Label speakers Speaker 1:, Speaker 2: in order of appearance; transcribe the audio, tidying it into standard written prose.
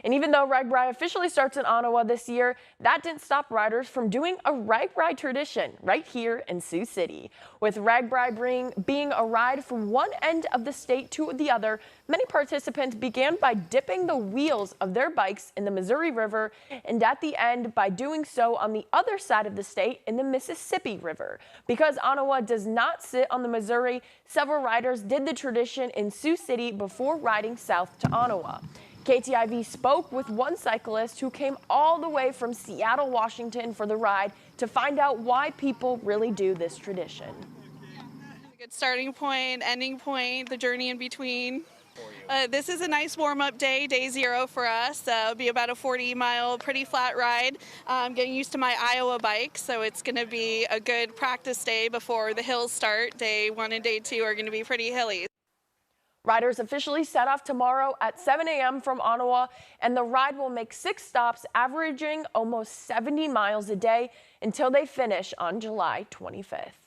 Speaker 1: And even though RAGBRAI officially starts in Onawa this year, that didn't stop riders from doing a RAGBRAI tradition right here in Sioux City. With RAGBRAI being a ride from one end of the state to the other, many participants began by dipping the wheels of their bikes in the Missouri River, and at the end by doing so on the other side of the state in the Mississippi River. Because Onawa does not sit on the Missouri, several riders did the tradition in Sioux City before riding south to Onawa. KTIV spoke with one cyclist who came all the way from Seattle, Washington for the ride to find out why people really do this tradition.
Speaker 2: A good starting point, ending point, the journey in between. This is a nice warm-up day, day 0 for us. It'll be about a 40-mile, pretty flat ride. I'm getting used to my Iowa bike, so it's going to be a good practice day before the hills start. Day 1 and day 2 are going to be pretty hilly.
Speaker 1: Riders officially set off tomorrow at 7 a.m. from Onawa, and the ride will make 6 stops, averaging almost 70 miles a day until they finish on July 25th.